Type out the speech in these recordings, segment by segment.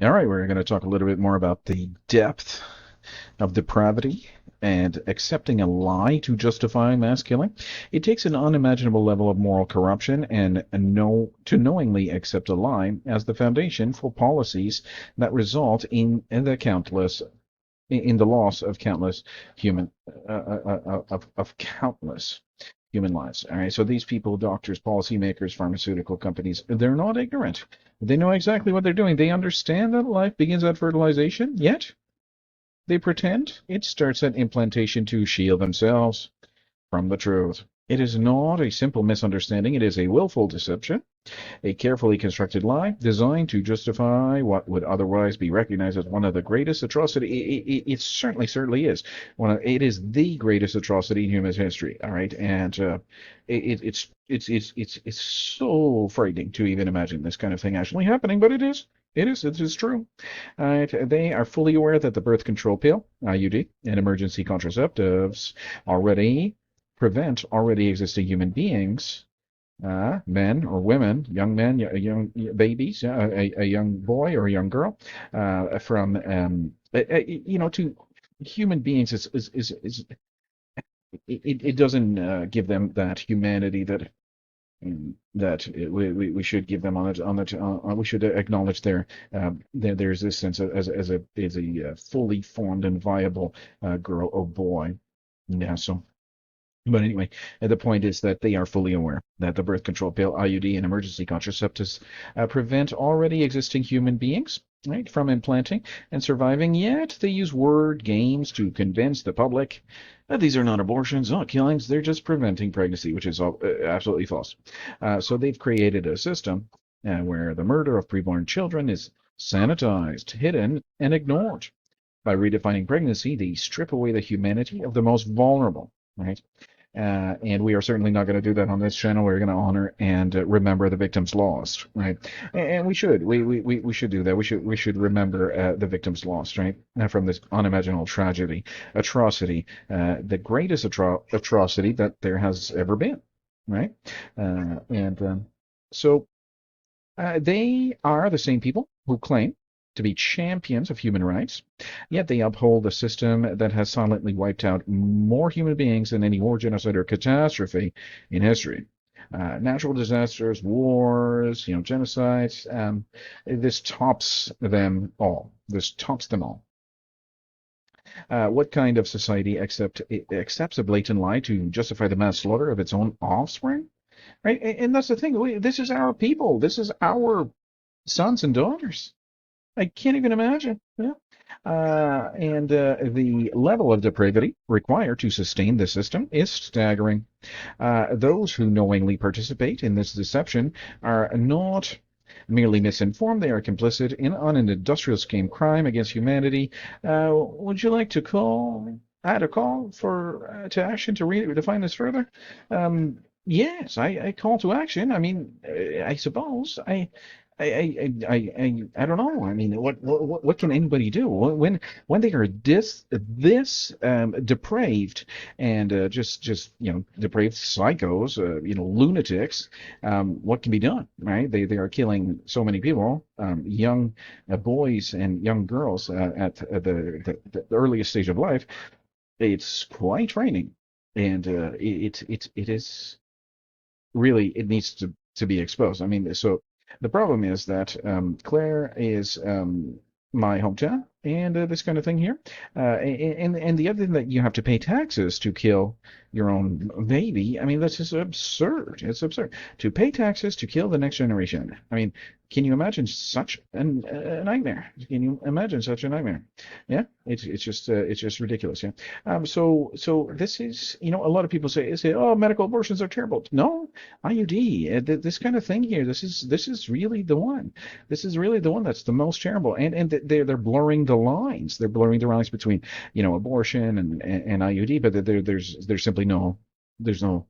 All right, we're going to talk a little bit more about the depth of depravity and accepting a lie to justify mass killing. It takes an unimaginable level of moral corruption and to knowingly accept a lie as the foundation for policies that result in the loss of countless human of countless human lives. All right, so these people, doctors, policymakers, pharmaceutical companies, they're not ignorant. They know exactly what they're doing. They understand that life begins at fertilization, yet they pretend it starts at implantation to shield themselves from the truth. It is not a simple misunderstanding, it is a willful deception, a carefully constructed lie designed to justify what would otherwise be recognized as one of the greatest atrocities. It certainly is. It is the greatest atrocity in human history. All right, and it's so frightening to even imagine this kind of thing actually happening, but it is. It is true. They are fully aware that the birth control pill, IUD, and emergency contraceptives already prevent already existing human beings, men or women, young men, young babies, a young boy or a young girl, from to human beings it doesn't give them that humanity that we should give them we should acknowledge their existence as a fully formed and viable girl or boy. Yeah, so. But anyway, the point is that they are fully aware that the birth control pill, IUD, and emergency contraceptives prevent already existing human beings, right, from implanting and surviving. Yet they use word games to convince the public that these are not abortions, not killings. They're just preventing pregnancy, which is absolutely false. So they've created a system where the murder of preborn children is sanitized, hidden, and ignored. By redefining pregnancy, they strip away the humanity of the most vulnerable, right? And we are certainly not going to do that on this channel. We're going to honor and remember the victims lost, right? And we should. We should do that. We should remember the victims lost, right? From this unimaginable tragedy, atrocity, the greatest atrocity that there has ever been, right? And so they are the same people who claim to be champions of human rights, yet they uphold a system that has silently wiped out more human beings than any war, genocide, or catastrophe in history. Natural disasters, wars, genocides. This tops them all. This tops them all. What kind of society accepts a blatant lie to justify the mass slaughter of its own offspring? Right, and that's the thing. This is our people. This is our sons and daughters. I can't even imagine. Yeah. And the level of depravity required to sustain the system is staggering. Those who knowingly participate in this deception are not merely misinformed, they are complicit on an industrial scheme crime against humanity. Would you like to add a call to action to define this further? Yes, I call to action. I mean, I suppose I don't know. I mean, what can anybody do when they are this depraved and just depraved psychos, lunatics? What can be done, right? They are killing so many people, young boys and young girls at the earliest stage of life. It's quite frightening, and it is really it needs to be exposed. I mean, so the problem is that Claire is my hometown and this kind of thing here, and the other thing that you have to pay taxes to kill your own baby. I mean, that's just absurd. It's absurd to pay taxes to kill the next generation. I mean, can you imagine such a nightmare? Can you imagine such a nightmare? Yeah, it's just ridiculous. Yeah. So this is a lot of people say oh, medical abortions are terrible. No, IUD, this kind of thing here. This is really the one. This is really the one that's the most terrible. And they're blurring the lines. They're blurring the lines between abortion and IUD, but there's simply there's no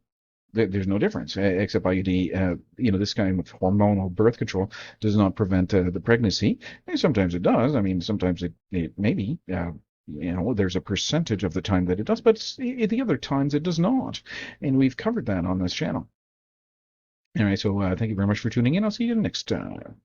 difference except IUD. This kind of hormonal birth control does not prevent the pregnancy. And sometimes it does. I mean, sometimes it maybe. There's a percentage of the time that it does, but the other times it does not. And we've covered that on this channel. All right, so thank you very much for tuning in. I'll see you next time.